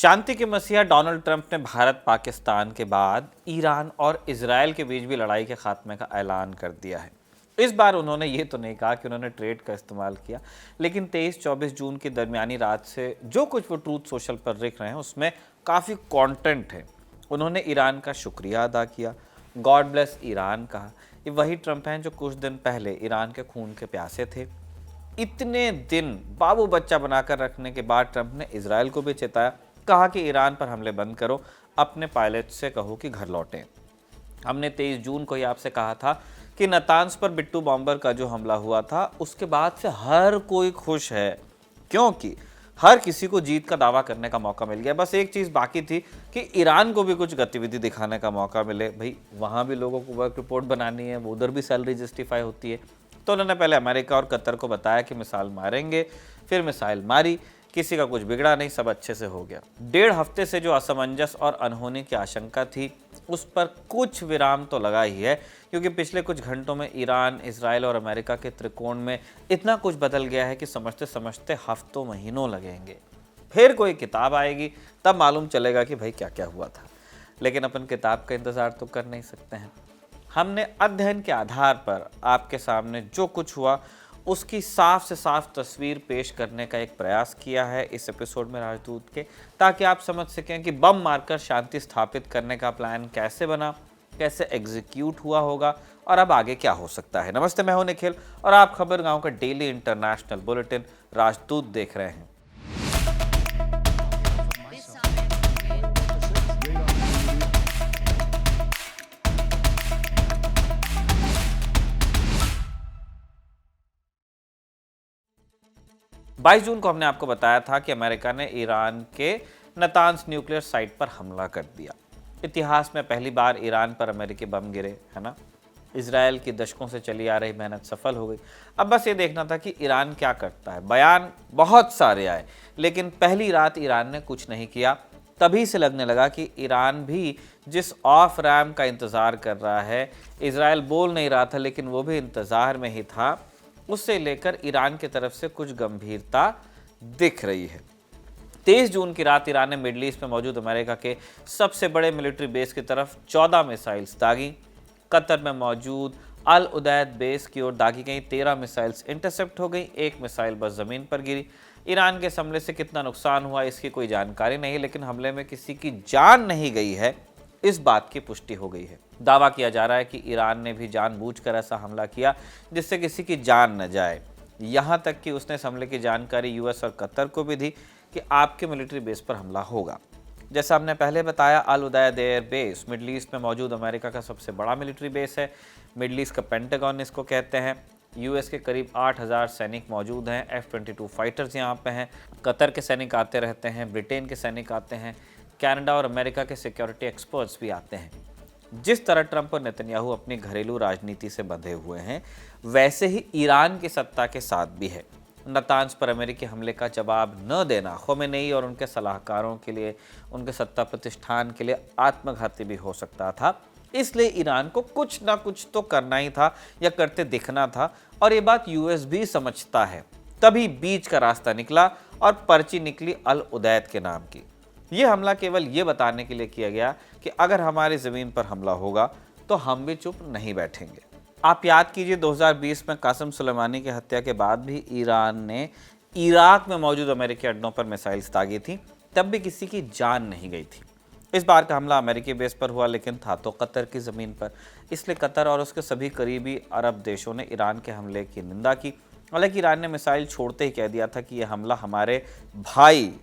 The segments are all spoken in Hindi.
शांति के मसीहा डोनाल्ड ट्रंप ने भारत पाकिस्तान के बाद ईरान और इजरायल के बीच भी लड़ाई के खात्मे का ऐलान कर दिया है। इस बार उन्होंने ये तो नहीं कहा कि उन्होंने ट्रेड का इस्तेमाल किया, लेकिन 23-24 जून की दरमियानी रात से जो कुछ वो ट्रूथ सोशल पर लिख रहे हैं उसमें काफ़ी कंटेंट है। उन्होंने ईरान का शुक्रिया अदा किया, गॉड ब्लेस ईरान कहा। ये वही ट्रंप हैं जो कुछ दिन पहले ईरान के खून के प्यासे थे। इतने दिन बाबू बच्चा बनाकर रखने के बाद ट्रंप ने इजरायल को भी चेताया, कहा कि ईरान पर हमले बंद करो, अपने पायलट से कहो कि घर लौटें। हमने 23 जून को ही आपसे कहा था कि नतान्स पर बिट्टू बॉम्बर का जो हमला हुआ था उसके बाद से हर कोई खुश है, क्योंकि हर किसी को जीत का दावा करने का मौका मिल गया। बस एक चीज़ बाकी थी कि ईरान को भी कुछ गतिविधि दिखाने का मौका मिले। भाई वहाँ भी लोगों को वर्क रिपोर्ट बनानी है, वो उधर भी सैलरी जस्टिफाई होती है। तो उन्होंने पहले अमेरिका और कतर को बताया कि मिसाइल मारेंगे, फिर मिसाइल मारी, किसी का कुछ बिगड़ा नहीं, सब अच्छे से हो गया। 1.5 हफ्ते से जो असमंजस और अनहोनी की आशंका थी उस पर कुछ विराम तो लगा ही है, क्योंकि पिछले कुछ घंटों में ईरान, इजराइल और अमेरिका के त्रिकोण में इतना कुछ बदल गया है कि समझते समझते हफ्तों महीनों लगेंगे। फिर कोई किताब आएगी, तब मालूम चलेगा कि भाई क्या क्या हुआ था। लेकिन अपन किताब का इंतज़ार तो कर नहीं सकते हैं। हमने अध्ययन के आधार पर आपके सामने जो कुछ हुआ उसकी साफ से साफ तस्वीर पेश करने का एक प्रयास किया है इस एपिसोड में राजदूत के, ताकि आप समझ सकें कि बम मारकर शांति स्थापित करने का प्लान कैसे बना, कैसे एग्जीक्यूट हुआ होगा और अब आगे क्या हो सकता है। नमस्ते, मैं हूं निखिल और आप खबर गांव का डेली इंटरनेशनल बुलेटिन राजदूत देख रहे हैं। 22 जून को हमने आपको बताया था कि अमेरिका ने ईरान के नतान्स न्यूक्लियर साइट पर हमला कर दिया। इतिहास में पहली बार ईरान पर अमेरिकी बम गिरे, है ना। इजरायल की दशकों से चली आ रही मेहनत सफल हो गई। अब बस ये देखना था कि ईरान क्या करता है। बयान बहुत सारे आए, लेकिन पहली रात ईरान ने कुछ नहीं किया। तभी से लगने लगा कि ईरान भी जिस ऑफ रैम का इंतज़ार कर रहा है, इजरायल बोल नहीं रहा था लेकिन वो भी इंतज़ार में ही था, उससे लेकर ईरान की तरफ से कुछ गंभीरता दिख रही है। 23 जून की रात ईरान ने मिडल ईस्ट में मौजूद अमेरिका के सबसे बड़े मिलिट्री बेस की तरफ 14 मिसाइल्स दागी। कतर में मौजूद अल उदैद बेस की ओर दागी गई 13 मिसाइल्स इंटरसेप्ट हो गई, एक मिसाइल बस जमीन पर गिरी। ईरान के हमले से कितना नुकसान हुआ इसकी कोई जानकारी नहीं, लेकिन हमले में किसी की जान नहीं गई है, इस बात की पुष्टि हो गई है। दावा किया जा रहा है कि ईरान ने भी जानबूझकर ऐसा हमला किया जिससे किसी की जान न जाए। यहाँ तक कि उसने इस हमले की जानकारी यूएस और कतर को भी दी कि आपके मिलिट्री बेस पर हमला होगा। जैसा हमने पहले बताया, Al Udeid air base middle east में मौजूद अमेरिका का सबसे बड़ा मिलिट्री बेस है। मिडल ईस्ट का पेंटागन इसको कहते हैं। यूएस के करीब 8000 सैनिक मौजूद हैं। F-22 फाइटर्स यहाँ पे हैं। कतर के सैनिक आते रहते हैं, ब्रिटेन के सैनिक आते हैं, कनाडा और अमेरिका के सिक्योरिटी एक्सपर्ट्स भी आते हैं। जिस तरह ट्रंप और नेतन्याहू अपनी घरेलू राजनीति से बंधे हुए हैं, वैसे ही ईरान की सत्ता के साथ भी है। नतान्स पर अमेरिकी हमले का जवाब न देना ख़ोमेनी और उनके सलाहकारों के लिए, उनके सत्ता प्रतिष्ठान के लिए आत्मघाती भी हो सकता था। इसलिए ईरान को कुछ ना कुछ तो करना ही था या करते दिखना था, और ये बात यूएस भी समझता है। तभी बीच का रास्ता निकला और पर्ची निकली अल उदैद के नाम की। ये हमला केवल ये बताने के लिए किया गया कि अगर हमारी ज़मीन पर हमला होगा तो हम भी चुप नहीं बैठेंगे। आप याद कीजिए 2020 में कासिम सुलेमानी की हत्या के बाद भी ईरान ने इराक में मौजूद अमेरिकी अड्डों पर मिसाइल्स दागी थी, तब भी किसी की जान नहीं गई थी। इस बार का हमला अमेरिकी बेस पर हुआ, लेकिन था तो कतर की ज़मीन पर। इसलिए कतर और उसके सभी करीबी अरब देशों ने ईरान के हमले की निंदा की। हालांकि ईरान ने मिसाइल छोड़ते ही कह दिया था कि यह हमला हमारे भाई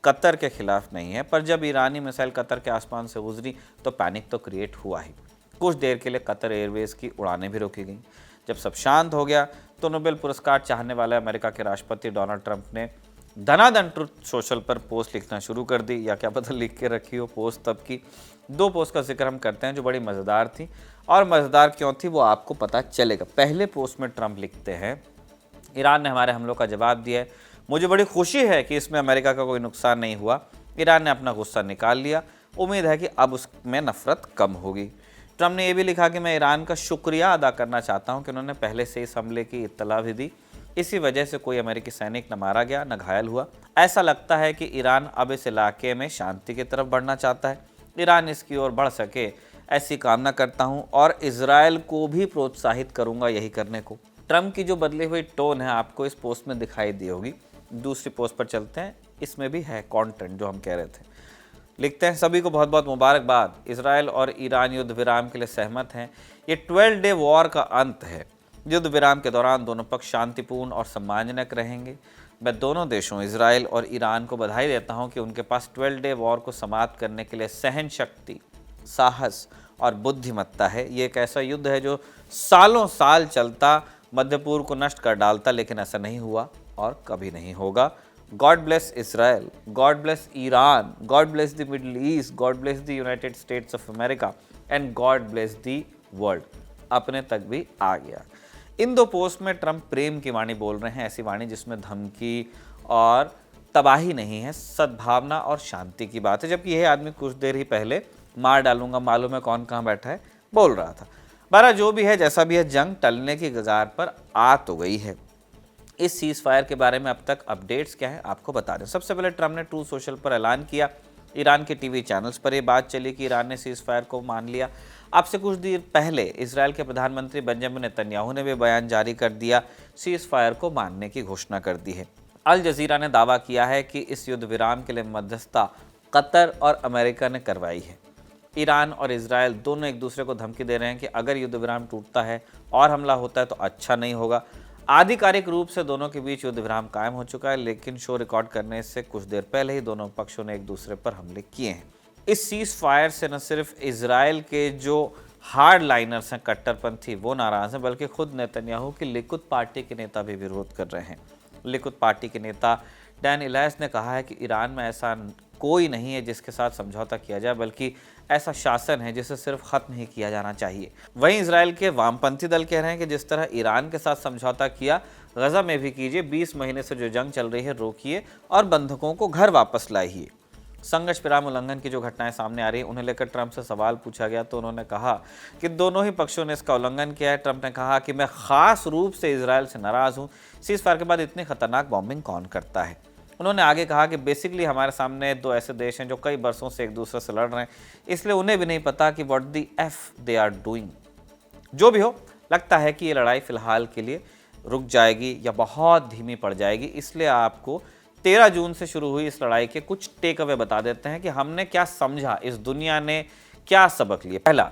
कतर के खिलाफ नहीं है, पर जब ईरानी मिसाइल कतर के आसमान से गुजरी तो पैनिक तो क्रिएट हुआ ही। कुछ देर के लिए कतर एयरवेज की उड़ानें भी रोकी गईं। जब सब शांत हो गया तो नोबेल पुरस्कार चाहने वाले अमेरिका के राष्ट्रपति डोनाल्ड ट्रंप ने धनाधन ट्रुथ सोशल पर पोस्ट लिखना शुरू कर दी, या क्या पता लिख के रखी हो पोस्ट तब की। 2 पोस्ट का जिक्र हम करते हैं जो बड़ी मज़ेदार थी, और मज़ेदार क्यों थी वो आपको पता चलेगा। पहले पोस्ट में ट्रंप लिखते हैं, ईरान ने हमारे हमलों का जवाब दिया है, मुझे बड़ी खुशी है कि इसमें अमेरिका का कोई नुकसान नहीं हुआ। ईरान ने अपना गुस्सा निकाल लिया, उम्मीद है कि अब उसमें नफरत कम होगी। ट्रंप ने यह भी लिखा कि मैं ईरान का शुक्रिया अदा करना चाहता हूं कि उन्होंने पहले से इस हमले की इत्तला भी दी। इसी वजह से कोई अमेरिकी सैनिक न मारा गया न घायल हुआ। ऐसा लगता है कि ईरान अब इस इलाके में शांति की तरफ बढ़ना चाहता है। ईरान इसकी ओर बढ़ सके ऐसी कामना करता हूं और इजराइल को भी प्रोत्साहित करूंगा यही करने को। ट्रंप की जो बदली हुई टोन है आपको इस पोस्ट में दिखाई दी होगी। दूसरी पोस्ट पर चलते हैं, इसमें भी है कंटेंट जो हम कह रहे थे। लिखते हैं, सभी को बहुत बहुत मुबारकबाद। इजराइल और ईरान युद्ध विराम के लिए सहमत हैं। ये 12 डे वॉर का अंत है। युद्ध विराम के दौरान दोनों पक्ष शांतिपूर्ण और सम्मानजनक रहेंगे। मैं दोनों देशों इजराइल और ईरान को बधाई देता हूं कि उनके पास 12 डे वॉर को समाप्त करने के लिए सहन शक्ति, साहस और बुद्धिमत्ता है। ये एक ऐसा युद्ध है जो सालों साल चलता, मध्य पूर्व को नष्ट कर डालता, लेकिन ऐसा नहीं हुआ और कभी नहीं होगा। God bless Israel, God bless Iran, God bless the middle east, God bless the United states of America and God bless the world. अपने तक भी आ गया। इन दो पोस्ट में ट्रंप प्रेम की वाणी बोल रहे हैं, ऐसी वाणी जिसमें धमकी और तबाही नहीं है, सद्भावना और शांति की बात है। जबकि यह आदमी कुछ देर ही पहले मार डालूंगा, मालूम है कौन कहाँ बैठा है, बोल रहा था। बारह जो भी है, जैसा भी है, जंग टलने की कगार पर आ तो गई है। इस सीज फायर के बारे में अब तक अपडेट्स क्या है आपको बता दें। सबसे पहले ट्रंप ने ट्रू सोशल पर ऐलान किया। ईरान के टीवी चैनल्स पर यह बात चली कि ईरान ने सीज फायर को मान लिया। अब से कुछ देर पहले इजराइल के प्रधानमंत्री बेंजामिन नेतन्याहू ने भी बयान जारी कर दिया, सीज फायर को मानने की घोषणा कर दी है। अल जजीरा ने दावा किया है कि इस युद्ध विराम के लिए मध्यस्थता कतर और अमेरिका ने करवाई है। ईरान और इजराइल दोनों एक दूसरे को धमकी दे रहे हैं कि अगर युद्ध विराम टूटता है और हमला होता है तो अच्छा नहीं होगा। आधिकारिक रूप से दोनों के बीच युद्ध विराम कायम हो चुका है, लेकिन शो रिकॉर्ड करने से कुछ देर पहले ही दोनों पक्षों ने एक दूसरे पर हमले किए हैं। इस सीज फायर से न सिर्फ इजराइल के जो हार्ड लाइनर्स हैं, कट्टरपंथी, वो नाराज हैं, बल्कि खुद नेतन्याहू की लिकुद पार्टी के नेता भी विरोध कर रहे हैं। लिकुद पार्टी के नेता डैन इलायस ने कहा है कि ईरान में ऐसा कोई नहीं है जिसके साथ समझौता किया जाए, बल्कि ऐसा शासन है जिसे सिर्फ खत्म ही किया जाना चाहिए। वहीं इजराइल के वामपंथी दल कह रहे हैं कि जिस तरह ईरान के साथ समझौता किया, गजा में भी कीजिए। 20 महीने से जो जंग चल रही है रोकिए और बंधकों को घर वापस लाइए। संघर्ष विराम उल्लंघन की जो घटनाएं सामने आ रही है उन्हें लेकर ट्रंप से सवाल पूछा गया तो उन्होंने कहा कि दोनों ही पक्षों ने इसका उल्लंघन किया है। ट्रंप ने कहा कि मैं खास रूप से इजराइल से नाराज हूं, सीज फायर के बाद इतनी खतरनाक बॉम्बिंग कौन करता है। उन्होंने आगे कहा कि बेसिकली हमारे सामने दो ऐसे देश हैं जो कई बरसों से एक दूसरे से लड़ रहे हैं, इसलिए उन्हें भी नहीं पता कि what the F they are doing. जो भी हो, लगता है कि ये लड़ाई फिलहाल के लिए रुक जाएगी या बहुत धीमी पड़ जाएगी। इसलिए आपको 13 जून से शुरू हुई इस लड़ाई के कुछ टेक अवे बता देते हैं कि हमने क्या समझा, इस दुनिया ने क्या सबक लिए। पहला,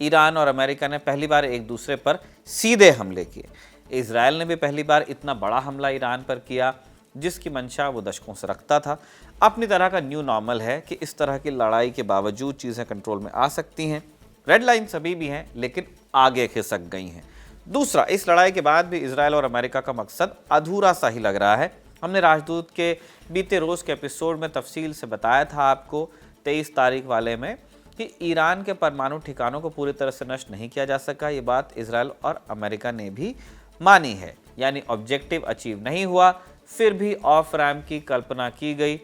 ईरान और अमेरिका ने पहली बार एक दूसरे पर सीधे हमले किए। इजराइल ने भी पहली बार इतना बड़ा हमला ईरान पर किया जिसकी मंशा वो दशकों से रखता था। अपनी तरह का न्यू नॉर्मल है कि इस तरह की लड़ाई के बावजूद चीज़ें कंट्रोल में आ सकती हैं। रेड लाइन सभी भी हैं, लेकिन आगे खिसक गई हैं। दूसरा, इस लड़ाई के बाद भी इजराइल और अमेरिका का मकसद अधूरा सा ही लग रहा है। हमने राजदूत के बीते रोज़ के एपिसोड में तफसील से बताया था आपको 23 तारीख वाले में कि ईरान के परमाणु ठिकानों को पूरी तरह से नष्ट नहीं किया जा सका। ये बात इजराइल और अमेरिका ने भी मानी है, यानी ऑब्जेक्टिव अचीव नहीं हुआ, फिर भी ऑफ रैम्प की कल्पना की गई,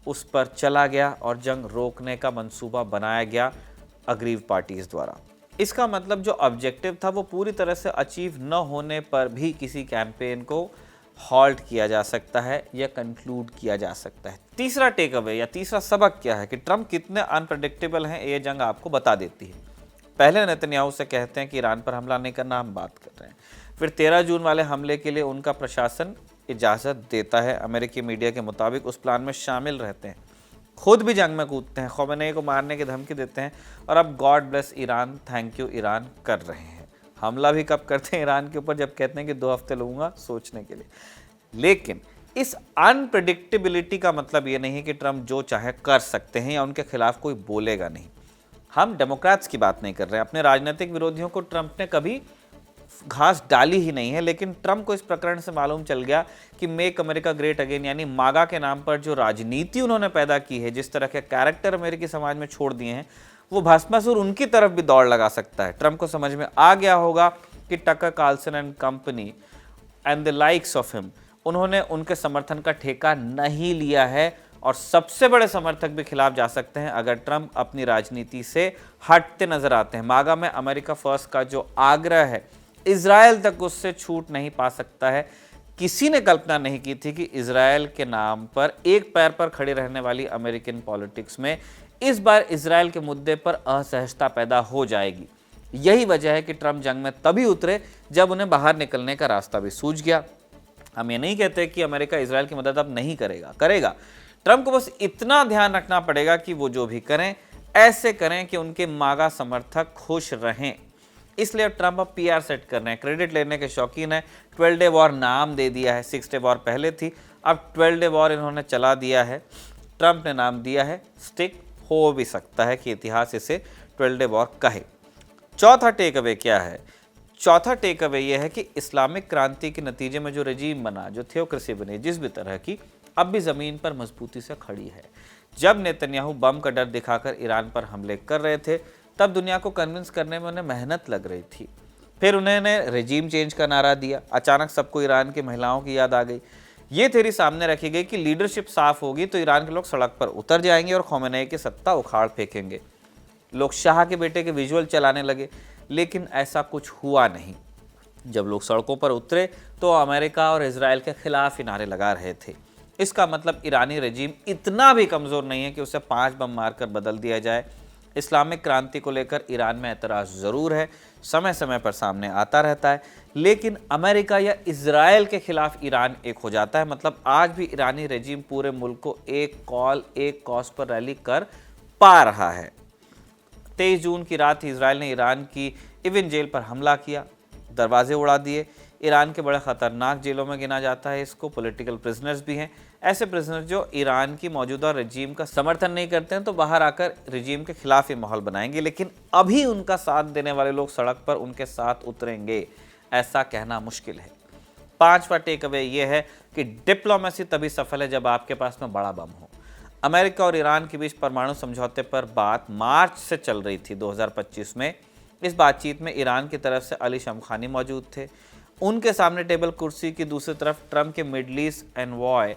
उस पर चला गया और जंग रोकने का मंसूबा बनाया गया अग्रीव पार्टीज द्वारा। इसका मतलब जो ऑब्जेक्टिव था वो पूरी तरह से अचीव न होने पर भी किसी कैंपेन को हॉल्ट किया जा सकता है या कंक्लूड किया जा सकता है। तीसरा टेक अवे या तीसरा सबक क्या है कि ट्रंप कितने अनप्रेडिक्टेबल हैं, ये जंग आपको बता देती है। पहले नेतन्याहू से कहते हैं कि ईरान पर हमला नहीं करना, हम बात कर रहे हैं। फिर 13 जून वाले हमले के लिए उनका प्रशासन इजाज़त देता है। अमेरिकी मीडिया के मुताबिक उस प्लान में शामिल रहते हैं, खुद भी जंग में कूदते हैं, ख़ोमेनी को मारने की धमकी देते हैं और अब God bless Iran, thank you Iran कर रहे हैं। हमला भी कब करते हैं ईरान के ऊपर, जब कहते हैं कि 2 हफ्ते लूँगा सोचने के लिए। लेकिन इस अनप्रेडिक्टेबिलिटी का मतलब ये नहीं कि ट्रंप जो चाहे कर सकते हैं या उनके खिलाफ कोई बोलेगा नहीं। हम डेमोक्रेट्स की बात नहीं कर रहे हैं। अपने राजनीतिक विरोधियों को ट्रंप ने कभी घास डाली ही नहीं है, लेकिन ट्रंप को इस प्रकरण से मालूम चल गया कि मेक अमेरिका ग्रेट अगेन यानी मागा के नाम पर जो राजनीति उन्होंने पैदा की है, जिस तरह के कैरेक्टर अमेरिकी समाज में छोड़ दिए हैं, वो भस्मासुर उनकी तरफ भी दौड़ लगा सकता है। ट्रंप को समझ में आ गया होगा कि Tucker Carlson and company and the likes of him, उन्होंने उनके समर्थन का ठेका नहीं लिया है और सबसे बड़े समर्थक भी खिलाफ जा सकते हैं अगर ट्रंप अपनी राजनीति से हटते नजर आते हैं। मागा में अमेरिका फर्स्ट का जो आग्रह है, इजराइल तक उससे छूट नहीं पा सकता है। किसी ने कल्पना नहीं की थी कि इजराइल के नाम पर एक पैर पर खड़ी रहने वाली अमेरिकन पॉलिटिक्स में इस बार इजराइल के मुद्दे पर असहजता पैदा हो जाएगी। यही वजह है कि ट्रंप जंग में तभी उतरे जब उन्हें बाहर निकलने का रास्ता भी सूझ गया। हम ये नहीं कहते कि अमेरिका इजराइल की मदद अब नहीं करेगा। ट्रंप को बस इतना ध्यान रखना पड़ेगा कि वो जो भी करें ऐसे करें कि उनके मागा समर्थक खुश रहें। इसलिए ट्रंप अब पीआर सेट कर रहे हैं, क्रेडिट लेने के शौकीन है। 12 डे वॉर नाम दे दिया है, 6 डे वॉर पहले थी, अब 12 डे वॉर इन्होंने चला दिया है। ट्रंप ने नाम दिया है स्टिक, हो भी सकता है कि इतिहास इसे 12 डे वॉर कहे। चौथा टेक अवे क्या है? चौथा टेक अवे यह है कि इस्लामिक क्रांति के नतीजे में जो रजीम बना, जो थियोक्रेसी बनी जिस भी तरह की, अब भी ज़मीन पर मजबूती से खड़ी है। जब नेतन्याहू बम का डर दिखाकर ईरान पर हमले कर रहे थे तब दुनिया को कन्विंस करने में उन्हें मेहनत लग रही थी। फिर उन्होंने रजीम चेंज का नारा दिया, अचानक सबको ईरान की महिलाओं की याद आ गई। ये थ्योरी सामने रखी गई कि लीडरशिप साफ होगी तो ईरान के लोग सड़क पर उतर जाएंगे और खोमेनी की सत्ता उखाड़ फेंकेंगे। लोग शाह के बेटे के विजुअल चलाने लगे, लेकिन ऐसा कुछ हुआ नहीं। जब लोग सड़कों पर उतरे तो अमेरिका और इजराइल के खिलाफ ही नारे लगा रहे थे। इसका मतलब ईरानी रजीम इतना भी कमज़ोर नहीं है कि उसे 5 बम मारकर बदल दिया जाए। इस्लामिक क्रांति को लेकर ईरान में एतराज़ ज़रूर है, समय समय पर सामने आता रहता है, लेकिन अमेरिका या इजराइल के खिलाफ ईरान एक हो जाता है। मतलब आज भी ईरानी रजीम पूरे मुल्क को एक कॉल एक कॉज पर रैली कर पा रहा है। 23 जून की रात इजराइल ने ईरान की इवन जेल पर हमला किया, दरवाजे उड़ा दिए। ईरान के बड़े ख़तरनाक जेलों में गिना जाता है इसको। पॉलिटिकल प्रिजनर्स भी हैं, ऐसे प्रिजनर जो ईरान की मौजूदा रजीम का समर्थन नहीं करते हैं तो बाहर आकर रजीम के खिलाफ ही माहौल बनाएंगे, लेकिन अभी उनका साथ देने वाले लोग सड़क पर उनके साथ उतरेंगे, ऐसा कहना मुश्किल है। 5वां टेक अवे ये है कि डिप्लोमेसी तभी सफल है जब आपके पास में बड़ा बम हो। अमेरिका और ईरान के बीच परमाणु समझौते पर बात मार्च से चल रही थी 2025 में। इस बातचीत में ईरान की तरफ से अली शमखानी मौजूद थे। उनके सामने टेबल कुर्सी की दूसरी तरफ ट्रंप के middle east envoy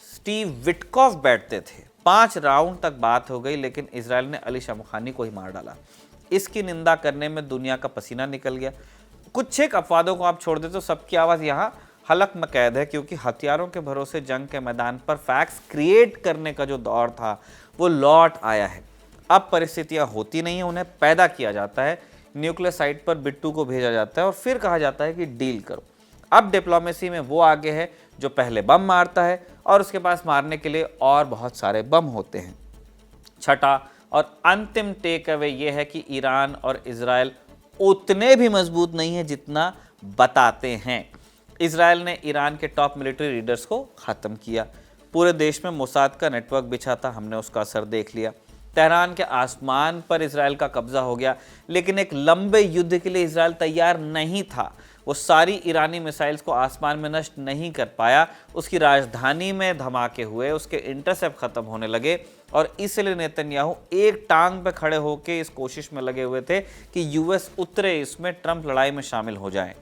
Steve Witkoff बैठते थे। 5 राउंड तक बात हो गई, लेकिन इजराइल ने अली शमखानी को ही मार डाला। इसकी निंदा करने में दुनिया का पसीना निकल गया। कुछ एक अपवादों को आप छोड़ दे तो सबकी आवाज़ यहाँ हलक में कैद है, क्योंकि हथियारों के भरोसे जंग के मैदान पर फैक्ट्स क्रिएट करने का जो दौर था वो लौट आया है। अब परिस्थितियाँ होती नहीं हैं, उन्हें पैदा किया जाता है। न्यूक्लियर साइट पर बिट्टू को भेजा जाता है और फिर कहा जाता है कि डील करो। अब डिप्लोमेसी में वो आगे है जो पहले बम मारता है और उसके पास मारने के लिए और बहुत सारे बम होते हैं। छठा और अंतिम टेक अवे ये है कि ईरान और इजराइल उतने भी मजबूत नहीं है जितना बताते हैं। इजराइल ने ईरान के टॉप मिलिट्री लीडर्स को ख़त्म किया। पूरे देश में मोसाद का नेटवर्क बिछा था, हमने उसका असर देख लिया। तेहरान के आसमान पर इजराइल का कब्जा हो गया, लेकिन एक लंबे युद्ध के लिए इजराइल तैयार नहीं था। वो सारी ईरानी मिसाइल्स को आसमान में नष्ट नहीं कर पाया। उसकी राजधानी में धमाके हुए, उसके इंटरसेप्ट ख़त्म होने लगे और इसलिए नेतन्याहू एक टांग पे खड़े होकर इस कोशिश में लगे हुए थे कि यूएस उतरे इसमें, ट्रंप लड़ाई में शामिल हो जाएं।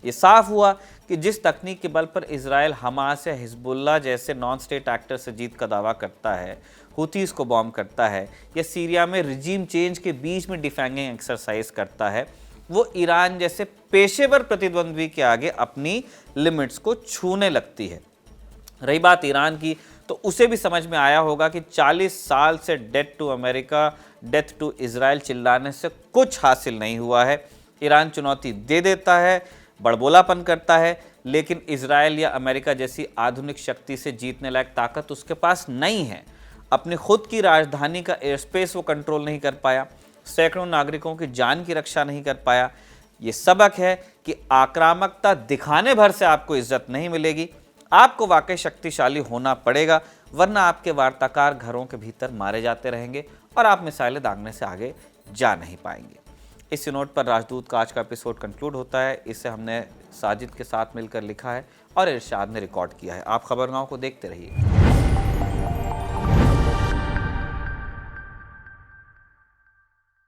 ये साफ हुआ कि जिस तकनीक के बल पर इजराइल हमास या हिजबुल्लाह जैसे नॉन स्टेट एक्टर से जीत का दावा करता है, हुतीस को बॉम्ब करता है या सीरिया में रिजीम चेंज के बीच में डिफेंगिंग एक्सरसाइज करता है, वो ईरान जैसे पेशेवर प्रतिद्वंद्वी के आगे अपनी लिमिट्स को छूने लगती है। रही बात ईरान की, तो उसे भी समझ में आया होगा कि 40 साल से death to America, death to Israel चिल्लाने से कुछ हासिल नहीं हुआ है। ईरान चुनौती दे देता है, बड़बोलापन करता है, लेकिन इजराइल या अमेरिका जैसी आधुनिक शक्ति से जीतने लायक ताकत उसके पास नहीं है। अपनी खुद की राजधानी का एयर स्पेस वो कंट्रोल नहीं कर पाया, सैकड़ों नागरिकों की जान की रक्षा नहीं कर पाया। ये सबक है कि आक्रामकता दिखाने भर से आपको इज्जत नहीं मिलेगी, आपको वाकई शक्तिशाली होना पड़ेगा, वरना आपके वार्ताकार घरों के भीतर मारे जाते रहेंगे और आप मिसाइलें दागने से आगे जा नहीं पाएंगे। इस नोट पर राजदूत का आज का एपिसोड कंक्लूड होता है। इसे हमने साजिद के साथ मिलकर लिखा है और इरशाद ने रिकॉर्ड किया है। आप खबरगांव को देखते रहिए।